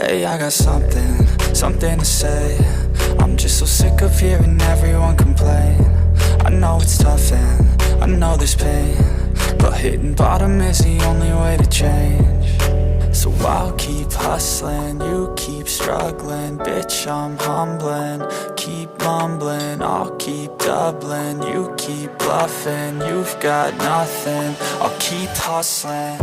Hey, I got something to say. I'm just so sick of hearing everyone complain. I know it's tough and I know there's pain, but hitting bottom is the only way to change. So I'll keep hustling, you keep struggling. Bitch, I'm humbling, keep mumbling. I'll keep doubling, you keep bluffing. You've got nothing, I'll keep hustling.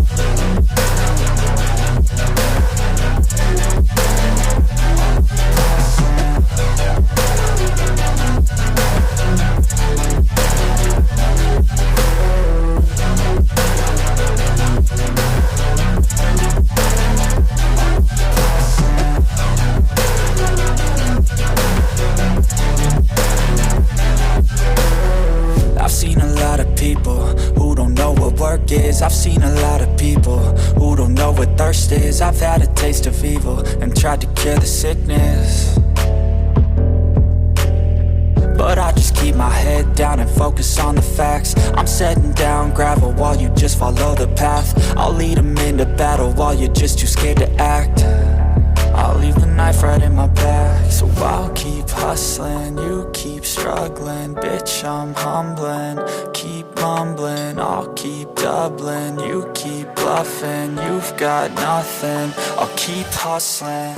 I've seen a lot of people who don't know what work is. I've seen a lot of people who don't know what thirst is. I've had a taste of evil and tried to cure the sickness, but I just keep my head down and focus on the facts. I'm setting down gravel while you just follow the path. I'll lead them into battle while you're just too scared to act. I'll leave the knife right in my back. So I'll keep hustling, you keep struggling. Bitch, I'm humbling, keep mumbling. I'll keep doubling, you keep bluffing. You've got nothing, I'll keep hustling.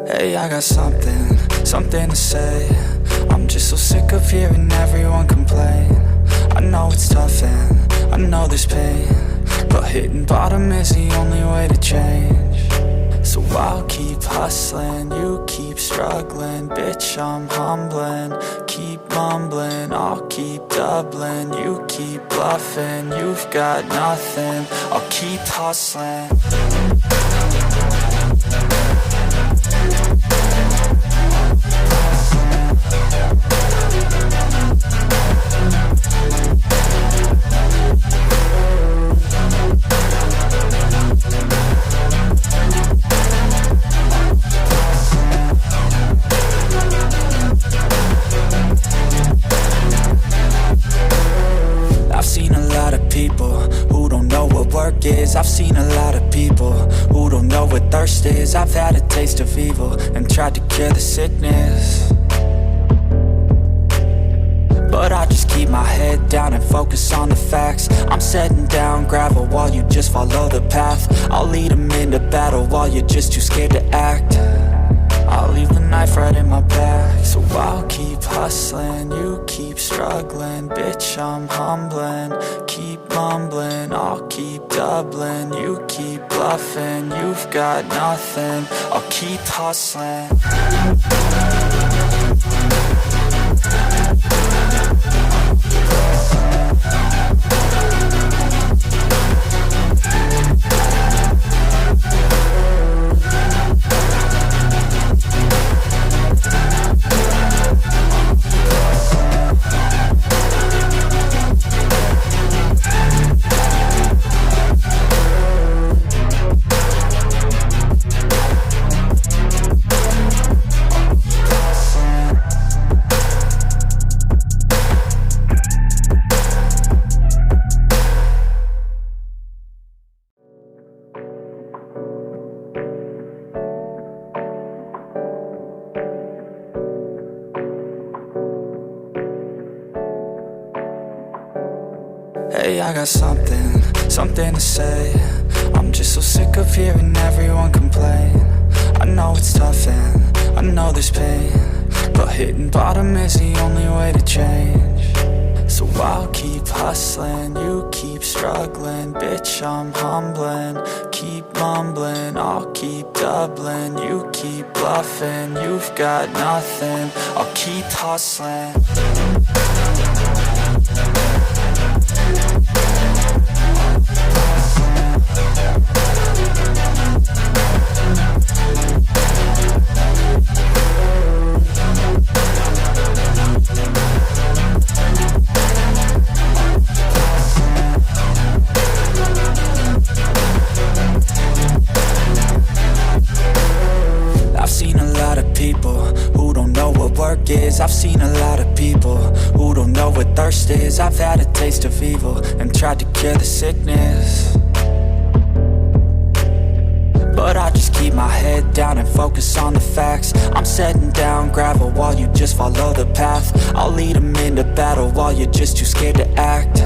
Hey, I got something to say. I'm just so sick of hearing everyone complain. I know it's tough and I know there's pain, but hitting bottom is the only way to change. So I'll keep hustling, you keep struggling. Bitch, I'm humbling, keep mumbling. I'll keep doubling, you keep bluffing. You've got nothing, I'll keep hustling. I've seen a lot of people who don't know what work is. I've seen a lot of people who don't know what thirst is. I've had a taste of evil and tried to cure the sickness, but I just keep my head down and focus on the facts. I'm setting down gravel while you just follow the path. I'll lead them into battle while you're just too scared to act. I'll leave the knife right in my back. So I'll keep hustling, you keep struggling. Bitch, I'm humbling, keep mumbling. I'll keep doubling, you keep bluffing. You've got nothing, I'll keep hustling. Hey, I got something to say. I'm just so sick of hearing everyone complain. I know it's tough and I know there's pain, but hitting bottom is the only way to change. So So I'll keep hustling, you keep struggling. Bitch, I'm humbling, keep mumbling. I'll keep doubling, you keep bluffing. You've got nothing, I'll keep hustling. I've seen a lot of people who don't know what work is. I've seen a lot of people who don't know what thirst is. I've had a taste of evil and tried to cure the sickness, but I just keep my head down and focus on the facts. I'm setting down gravel while you just follow the path. I'll lead them into battle while you're just too scared to act.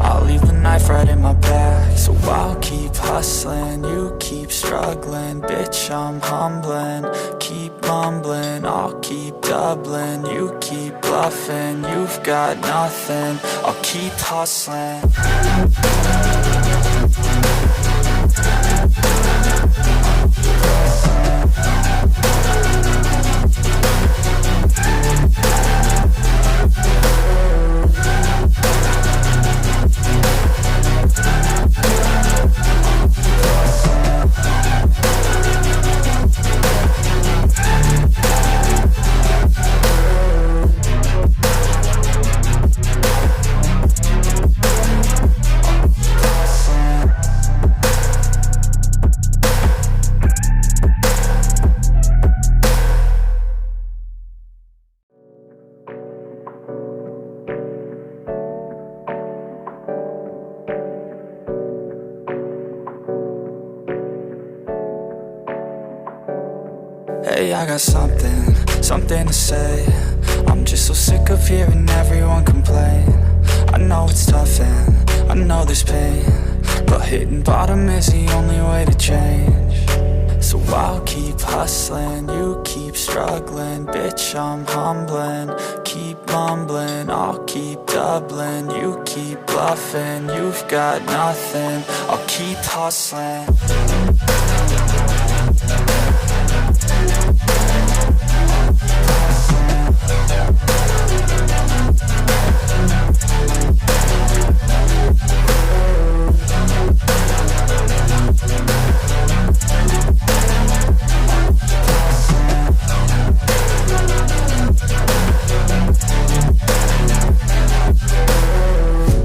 I'll leave the knife right in my back. So I'll keep hustling, you keep struggling. Bitch, I'm humbling, keep mumbling. I'll keep doubling, you keep bluffing. You've got nothing, I'll keep hustling. Hey, I got something to say. I'm just so sick of hearing everyone complain. I know it's tough and I know there's pain, but hitting bottom is the only way to change. So I'll keep hustling, you keep struggling. Bitch, I'm humbling, keep mumbling. I'll keep doubling, you keep bluffing. You've got nothing, I'll keep hustling.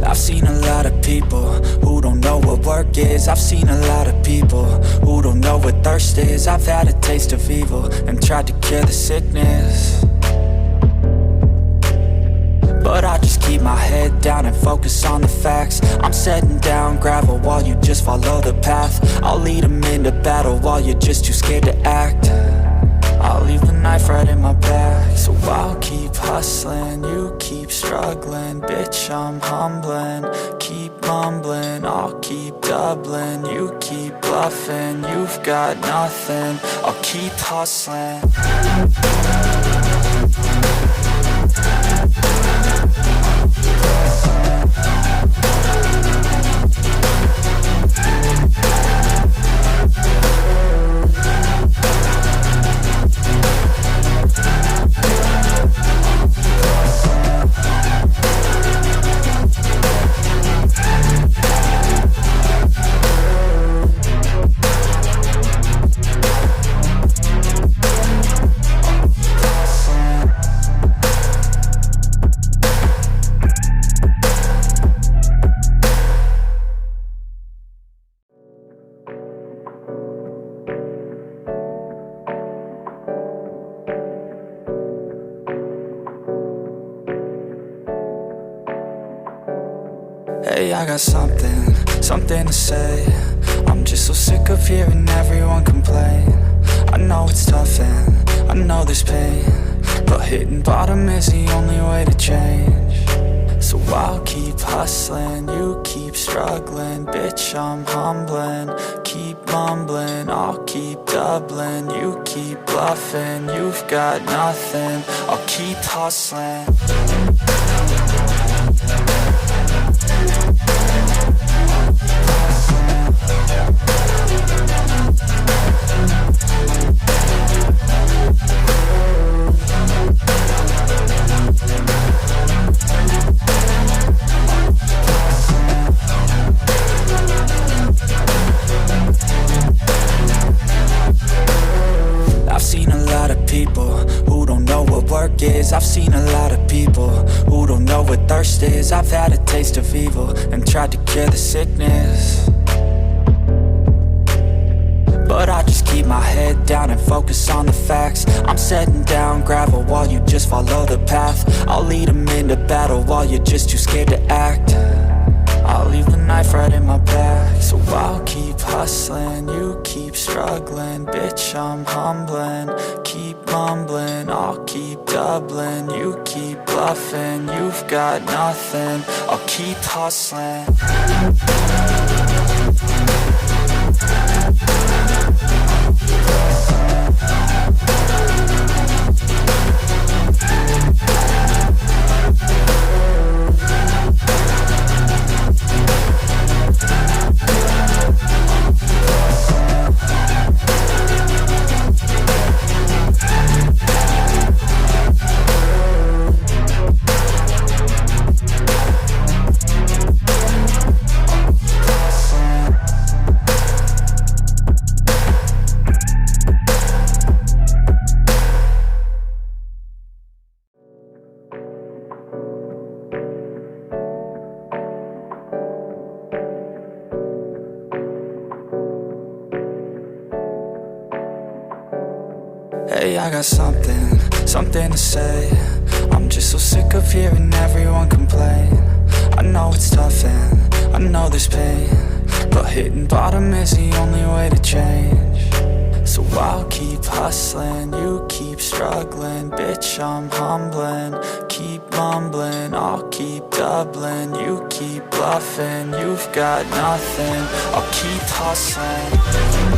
I've seen a lot of people who don't know what work is. I've seen a lot of people who don't know what thirst is. I've had a taste of evil and tried to cure the sickness, but I just keep my head down and focus on the facts. I'm setting down gravel while you just follow the path. I'll lead them into battle while you're just too scared to act. I'll leave the knife right in my back. So I'll keep hustling, you keep struggling. Bitch, I'm humbling, keep mumbling. I'll keep doubling, you keep bluffing. You've got nothing, I'll keep hustling. Hey, I got something to say. I'm just so sick of hearing everyone complain. I know it's tough and I know there's pain, but hitting bottom is the only way to change. So I'll keep hustling, you keep struggling. Bitch, I'm humbling, keep mumbling. I'll keep doubling, you keep bluffing. You've got nothing, I'll keep hustling. the thirst is. I've had a taste of evil and tried to cure the sickness, but I just keep my head down and focus on the facts. I'm setting down gravel while you just follow the path. I'll lead them into battle while you're just too scared to act. I'll leave the knife right in my back. So I'll keep hustling, you keep struggling. Bitch, I'm humbling, keep mumbling. I'll keep doubling, you keep bluffing. You've got nothing, I'll keep hustling. Hey, I got something to say. I'm just so sick of hearing everyone complain. I know it's tough and I know there's pain, but hitting bottom is the only way to change. So I'll keep hustling, you keep struggling. Bitch, I'm humbling, keep mumbling. I'll keep doubling, you keep bluffing. You've got nothing, I'll keep hustling.